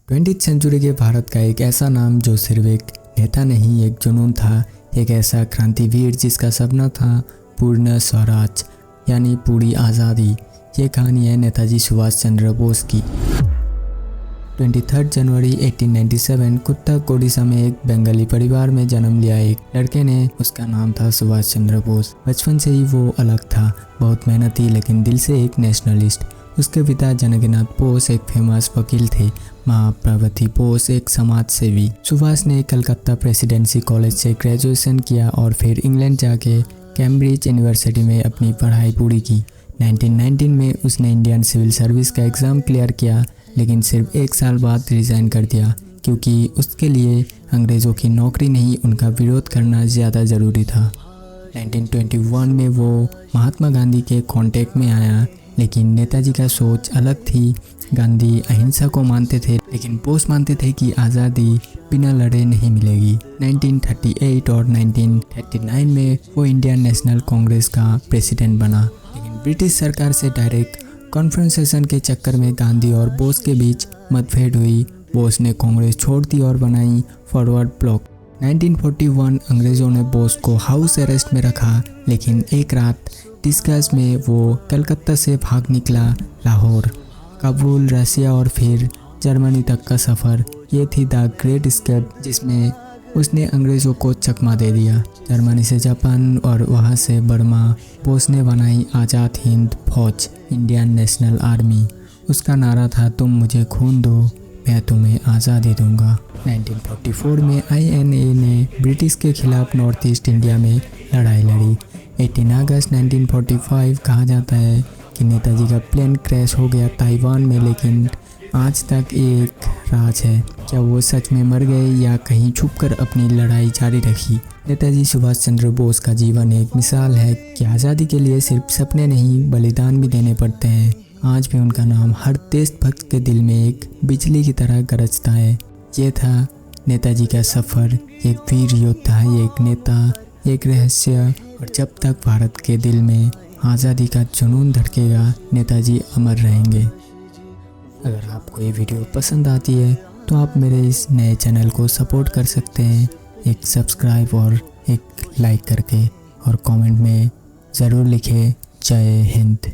20वीं century के भारत का एक ऐसा नाम जो सिर्फ एक नेता नहीं, एक जुनून था, एक ऐसा क्रांतिवीर जिसका सपना था पूर्ण स्वराज यानी पूरी आज़ादी। ये कहानी है नेताजी सुभाष चंद्र बोस की। 23 जनवरी 1897 कुत्तक ओडिशा में एक बंगाली परिवार में जन्म लिया एक लड़के ने। उसका नाम था सुभाष चंद्र बोस। बचपन से ही वो अलग था, बहुत मेहनती लेकिन दिल से एक नेशनलिस्ट। उसके पिता जनकनाथ बोस एक फेमस वकील थे, माँ प्रवती बोस एक समाज सेवी। सुभाष ने कलकत्ता प्रेसिडेंसी कॉलेज से ग्रेजुएशन किया और फिर इंग्लैंड जाके कैम्ब्रिज यूनिवर्सिटी में अपनी पढ़ाई पूरी की। 1919 में उसने इंडियन सिविल सर्विस का एग्ज़ाम क्लियर किया, लेकिन सिर्फ 1 साल बाद रिज़ाइन कर दिया क्योंकि उसके लिए अंग्रेज़ों की नौकरी नहीं, उनका विरोध करना ज़्यादा ज़रूरी था। 1921 में वो महात्मा गांधी के कांटेक्ट में आया, लेकिन नेताजी का सोच अलग थी। गांधी अहिंसा को मानते थे, लेकिन बोस मानते थे कि आज़ादी बिना लड़े नहीं मिलेगी। 1938 और 1939 में वो इंडियन नेशनल कांग्रेस का प्रेसिडेंट बना, लेकिन ब्रिटिश सरकार से डायरेक्ट कॉन्फ्रेंसेशन के चक्कर में गांधी और बोस के बीच मतभेद हुई। बोस ने कांग्रेस छोड़ दी और बनाई फॉरवर्ड ब्लॉक। 1941 अंग्रेज़ों ने बोस को हाउस अरेस्ट में रखा, लेकिन एक रात डिस्गस्ट में वो कलकत्ता से भाग निकला। लाहौर, काबुल, रसिया और फिर जर्मनी तक का सफ़र, ये थी द ग्रेट एस्केप, जिसमें उसने अंग्रेज़ों को चकमा दे दिया। जर्मनी से जापान और वहाँ से बर्मा। बोस ने बनाई आज़ाद हिंद फौज, इंडियन नेशनल आर्मी। उसका नारा था, तुम मुझे खून दो, मैं तुम्हें आज़ादी दूंगा। 1944 में INA ने ब्रिटिश के खिलाफ नॉर्थ ईस्ट इंडिया में लड़ाई लड़ी। 18 अगस्त 1945 कहा जाता है कि नेताजी का प्लेन क्रैश हो गया ताइवान में, लेकिन आज तक एक राज है, क्या वो सच में मर गए या कहीं छुपकर अपनी लड़ाई जारी रखी। नेताजी सुभाष चंद्र बोस का जीवन एक मिसाल है कि आज़ादी के लिए सिर्फ सपने नहीं, बलिदान भी देने पड़ते हैं। आज भी उनका नाम हर देशभक्त के दिल में एक बिजली की तरह गरजता है। ये था नेताजी का सफ़र, एक वीर योद्धा, एक नेता, एक रहस्य, और जब तक भारत के दिल में आज़ादी का जुनून धड़केगा, नेताजी अमर रहेंगे। अगर आपको ये वीडियो पसंद आती है तो आप मेरे इस नए चैनल को सपोर्ट कर सकते हैं, एक सब्सक्राइब और एक लाइक करके, और कमेंट में ज़रूर लिखें जय हिंद।